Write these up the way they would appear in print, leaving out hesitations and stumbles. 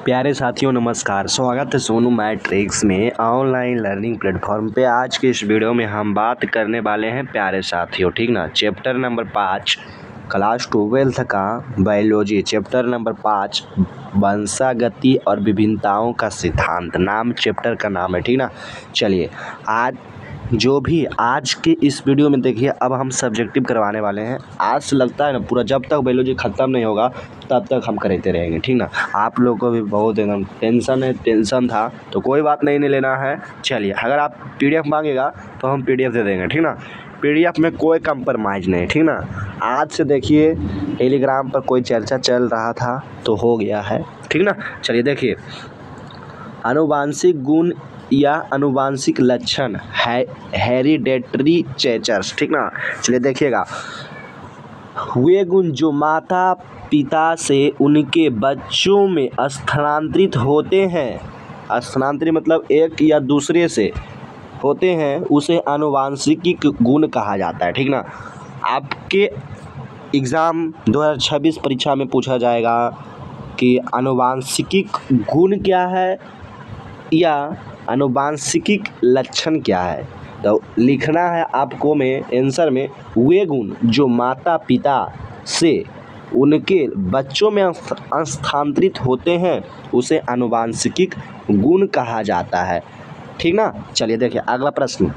प्यारे साथियों नमस्कार, स्वागत है सोनू मैट्रिक्स में ऑनलाइन लर्निंग प्लेटफॉर्म पे। आज के इस वीडियो में हम बात करने वाले हैं प्यारे साथियों, ठीक ना। चैप्टर नंबर 5 क्लास 12th का बायोलॉजी, चैप्टर नंबर 5 वंशागति और विभिन्नताओं का सिद्धांत नाम चैप्टर का नाम है, ठीक ना। चलिए आज के इस वीडियो में देखिए, अब हम सब्जेक्टिव करवाने वाले हैं। आज से लगता है ना पूरा, जब तक बायोलॉजी ख़त्म नहीं होगा तब तक हम करते रहेंगे, ठीक ना। आप लोगों को भी बहुत एकदम टेंशन था, तो कोई बात नहीं लेना है। चलिए, अगर आप PDF मांगेगा तो हम PDF दे देंगे, ठीक ना। PDF में कोई कंप्रोमाइज़ नहीं, ठीक ना। आज से देखिए, टेलीग्राम पर कोई चर्चा चल रहा था तो हो गया है, ठीक ना। चलिए देखिए, आनुवांशिक गुण या आनुवांशिक लक्षण है हेरिडेटरी चेचर्स, ठीक ना। चलिए देखिएगा, वे गुण जो माता पिता से उनके बच्चों में स्थानांतरित होते हैं, स्थानांतरित मतलब एक या दूसरे से होते हैं, उसे आनुवांशिक गुण कहा जाता है, ठीक ना। आपके एग्ज़ाम 2026 परीक्षा में पूछा जाएगा कि आनुवांशिक गुण क्या है या आनुवांशिक लक्षण क्या है। तो लिखना है आपको में आंसर में, वे गुण जो माता पिता से उनके बच्चों में स्थानांतरित होते हैं उसे आनुवांशिक गुण कहा जाता है, ठीक ना। चलिए देखिए अगला प्रश्न,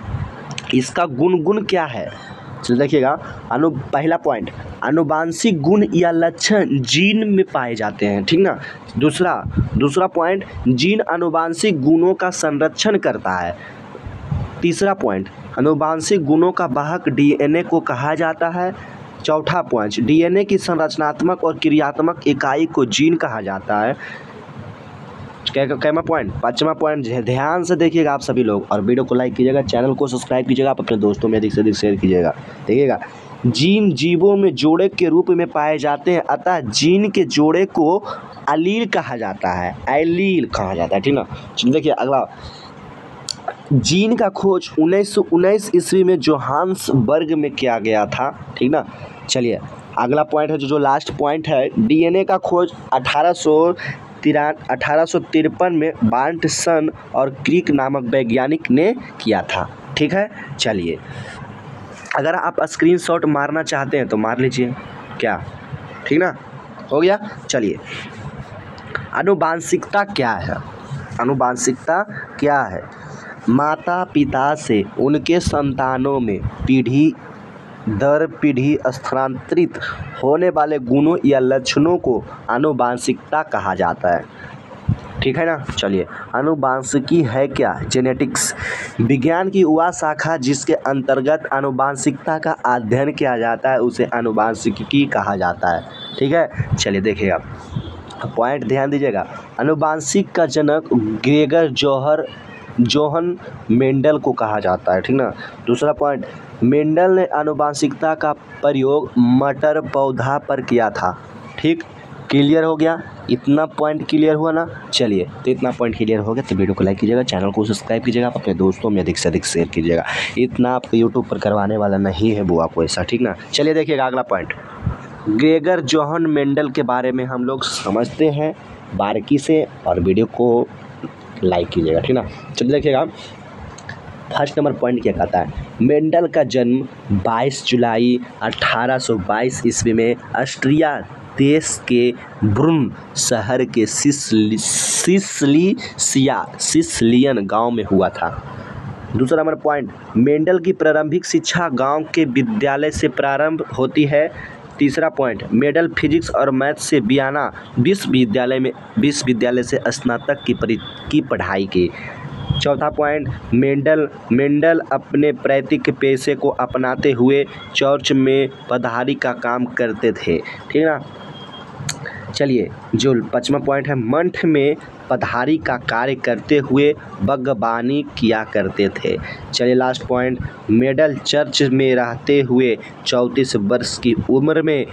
इसका गुण क्या है। चलिए देखिएगा, पहला पॉइंट, आनुवांशिक गुण या लक्षण जीन में पाए जाते हैं, ठीक ना। दूसरा पॉइंट, जीन आनुवांशिक गुणों का संरक्षण करता है। तीसरा पॉइंट, आनुवांशिक गुणों का वाहक DNA को कहा जाता है। चौथा पॉइंट, DNA की संरचनात्मक और क्रियात्मक इकाई को जीन कहा जाता है। कैमा पॉइंट, पाँचवा पॉइंट, ध्यान से देखिएगा आप सभी लोग, और वीडियो को लाइक कीजिएगा, चैनल को सब्सक्राइब कीजिएगा, आप अपने दोस्तों में अधिक से अधिक शेयर कीजिएगा। देखिएगा, जीन जीवों में जोड़े के रूप में पाए जाते हैं, अतः जीन के जोड़े को अलील कहा जाता है, ठीक ना। चलिए देखिए अगला, जीन का खोज 1919 ईस्वी में जोहान्सबर्ग में किया गया था, ठीक ना। चलिए अगला पॉइंट है, जो लास्ट पॉइंट है, DNA का खोज 1853 में बार्टसन और क्रिक नामक वैज्ञानिक ने किया था, ठीक है। चलिए, अगर आप स्क्रीनशॉट मारना चाहते हैं तो मार लीजिए, क्या, ठीक ना, हो गया। चलिए, आनुवांशिकता क्या है। माता पिता से उनके संतानों में पीढ़ी दर पीढ़ी स्थानांतरित होने वाले गुणों या लक्षणों को आनुवांशिकता कहा जाता है, ठीक है ना। चलिए, आनुवांशिकी है क्या। जेनेटिक्स विज्ञान की वह शाखा जिसके अंतर्गत आनुवांशिकता का अध्ययन किया जाता है उसे आनुवांशिकी कहा जाता है, ठीक है। चलिए देखिएगा, पॉइंट ध्यान दीजिएगा, आनुवांशिक का जनक ग्रेगर जोहन मेंडल को कहा जाता है, ठीक ना। दूसरा पॉइंट, मेंडल ने आनुवांशिकता का प्रयोग मटर पौधा पर किया था, ठीक। क्लियर हो गया, इतना पॉइंट क्लियर हुआ ना। चलिए, तो इतना पॉइंट क्लियर हो गया तो वीडियो को लाइक कीजिएगा, चैनल को सब्सक्राइब कीजिएगा, आप अपने दोस्तों में अधिक से अधिक शेयर कीजिएगा। इतना आपको यूट्यूब पर करवाने वाला नहीं है वो आपको ऐसा, ठीक ना। चलिए देखिएगा अगला पॉइंट, ग्रेगर जोहन मेंडल के बारे में हम लोग समझते हैं बारीकी से, और वीडियो को लाइक कीजिएगा, ठीक ना। चलिए देखिएगा, फर्स्ट नंबर पॉइंट क्या कहता है। मेंडल का जन्म 22 जुलाई 1822 ईस्वी में ऑस्ट्रिया देश के ब्रुन शहर के सिसलियन गांव में हुआ था। दूसरा नंबर पॉइंट, मेंडल की प्रारंभिक शिक्षा गांव के विद्यालय से प्रारंभ होती है। तीसरा पॉइंट, मेंडल फिजिक्स और मैथ से वियना विश्वविद्यालय से स्नातक की पढ़ाई की। चौथा पॉइंट, मेंडल अपने पैतृक पेशे को अपनाते हुए चर्च में पधारी का काम करते थे, ठीक ना। चलिए, जो पाँचवा पॉइंट है, मंठ में पधारी का कार्य करते हुए बागवानी किया करते थे। चलिए लास्ट पॉइंट, मेंडल चर्च में रहते हुए 34 वर्ष की उम्र में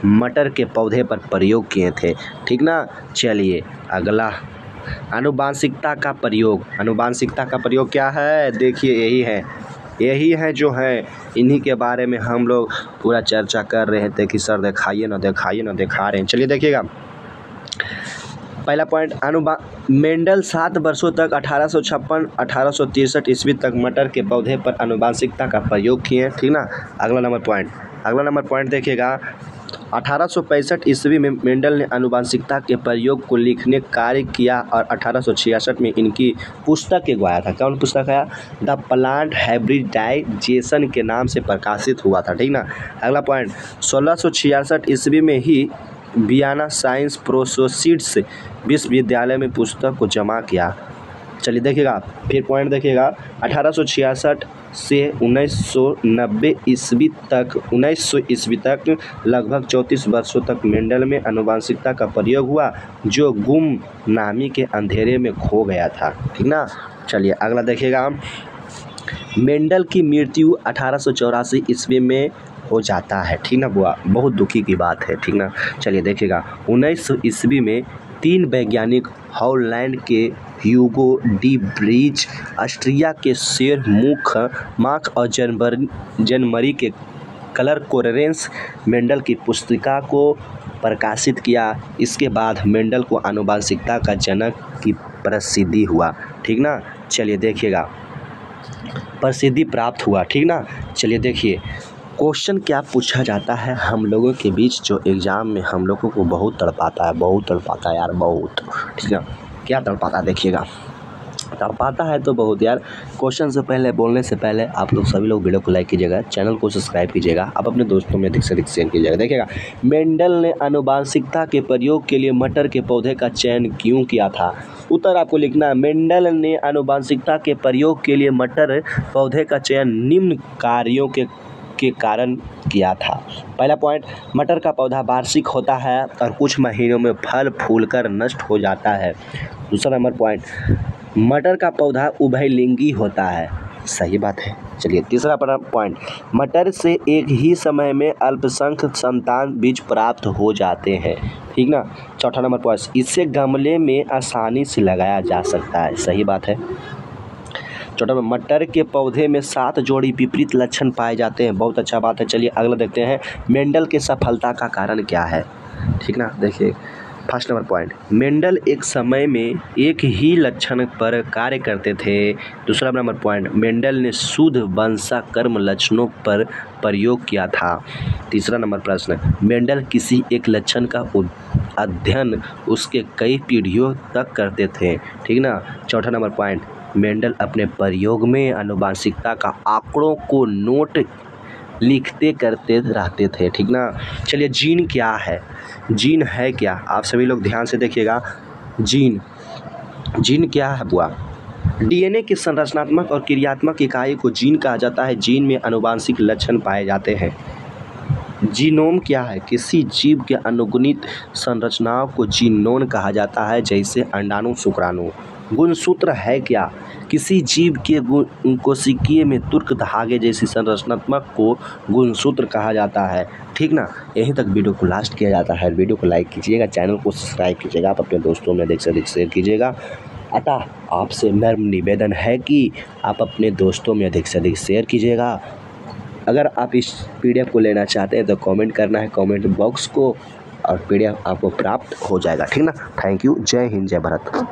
मटर के पौधे पर प्रयोग किए थे, ठीक ना। चलिए अगला, आनुवांशिकता का प्रयोग क्या है, देखिए यही है, यही है जो है, इन्हीं के बारे में हम लोग पूरा चर्चा कर रहे थे कि सर दिखाइए ना दिखा रहे हैं। चलिए देखिएगा, पहला पॉइंट, मेंडल 7 वर्षों तक 1856-1863 ईस्वी तक मटर के पौधे पर आनुवंशिकता का प्रयोग किए, ठीक ना। अगला नंबर पॉइंट देखिएगा, 1865 ईस्वी में मेंडल ने आनुवंशिकता के प्रयोग को लिखने कार्य किया और 1866 में इनकी पुस्तक गवाया था। कौन पुस्तक है? द प्लांट हाइब्रिडाइजेशन के नाम से प्रकाशित हुआ था, ठीक ना। अगला पॉइंट, 1666 ईस्वी में ही वियना साइंस प्रोसोसिड्स विश्वविद्यालय में पुस्तक को जमा किया। चलिए देखिएगा, फिर पॉइंट देखिएगा, 1866 से 1990 ईस्वी तक 1900 ईस्वी तक लगभग 34 वर्षों तक मेंडल में आनुवंशिकता का प्रयोग हुआ, जो गुमनामी के अंधेरे में खो गया था, ठीक ना। चलिए अगला देखिएगा, मेंडल की मृत्यु 1884 ईस्वी में हो जाता है, ठीक ना बुआ, बहुत दुखी की बात है, ठीक ना। चलिए देखिएगा, 1900 ईस्वी में 3 वैज्ञानिक हॉलैंड के ह्यूगो डी ब्रीज, ऑस्ट्रिया के सेर मार्क और जनमरी के कलर कोरेंस मेंडल की पुस्तिका को प्रकाशित किया। इसके बाद मेंडल को आनुवंशिकता का जनक की प्रसिद्धि हुआ, ठीक ना। चलिए देखिएगा, प्रसिद्धि प्राप्त हुआ, ठीक ना। चलिए देखिए, क्वेश्चन क्या पूछा जाता है हम लोगों के बीच, जो एग्ज़ाम में हम लोगों को बहुत तड़पाता है यार, बहुत, ठीक है। क्या तड़पाता है देखिएगा, तड़पाता है तो बहुत यार। क्वेश्चन से पहले, बोलने से पहले आप लोग सभी लोग वीडियो को लाइक कीजिएगा, चैनल को सब्सक्राइब कीजिएगा, आप अपने दोस्तों में अधिक से अधिक शेयर कीजिएगा। देखिएगा, मेंडल ने आनुवंशिकता के प्रयोग के लिए मटर के पौधे का चयन क्यों किया था? उत्तर आपको लिखना है, मेंडल ने आनुवंशिकता के प्रयोग के लिए मटर पौधे का चयन निम्न कार्यों के कारण किया था। पहला पॉइंट, मटर का पौधा वार्षिक होता है और कुछ महीनों में फल फूलकर नष्ट हो जाता है। दूसरा नंबर पॉइंट, मटर का पौधा उभयलिंगी होता है, सही बात है। चलिए तीसरा पॉइंट, मटर से एक ही समय में अल्पसंख्यक संतान बीज प्राप्त हो जाते हैं, ठीक ना। चौथा नंबर पॉइंट, इसे गमले में आसानी से लगाया जा सकता है, सही बात है। चौथा, मटर के पौधे में 7 जोड़ी विपरीत लक्षण पाए जाते हैं, बहुत अच्छा बात है। चलिए अगला देखते हैं, मेंडल के सफलता का कारण क्या है, ठीक ना। देखिए फर्स्ट नंबर पॉइंट, मेंडल एक समय में एक ही लक्षण पर कार्य करते थे। दूसरा नंबर पॉइंट, मेंडल ने शुद्ध वंशाकर्म लक्षणों पर प्रयोग किया था। तीसरा नंबर प्रश्न, मेंडल किसी एक लक्षण का अध्ययन उसके कई पीढ़ियों तक करते थे, ठीक ना। चौथा नंबर पॉइंट, मेंडल अपने प्रयोग में आनुवंशिकता का आंकड़ों को नोट लिखते करते रहते थे, ठीक ना। चलिए जीन क्या है, जीन है क्या, आप सभी लोग ध्यान से देखिएगा। जीन क्या है बुआ? डीएनए की संरचनात्मक और क्रियात्मक इकाई को जीन कहा जाता है। जीन में आनुवंशिक लक्षण पाए जाते हैं। जीनोम क्या है? किसी जीव के अनुगुणित संरचनाओं को जीनोम कहा जाता है, जैसे अंडाणु, शुक्राणु। गुणसूत्र है क्या? किसी जीव के कोशिकीय में तुर्क धागे जैसी संरचनात्मक को गुणसूत्र कहा जाता है, ठीक ना। यहीं तक वीडियो को लास्ट किया जाता है। वीडियो को लाइक कीजिएगा, चैनल को सब्सक्राइब कीजिएगा, आप अपने दोस्तों में अधिक से अधिक शेयर कीजिएगा। अतः आपसे नम्र निवेदन है कि आप अपने दोस्तों में अधिक से अधिक शेयर कीजिएगा। अगर आप इस PDF को लेना चाहते हैं तो कमेंट करना है कमेंट बॉक्स को, और PDF आपको प्राप्त हो जाएगा, ठीक ना। Thank you. जय हिंद, जय भारत।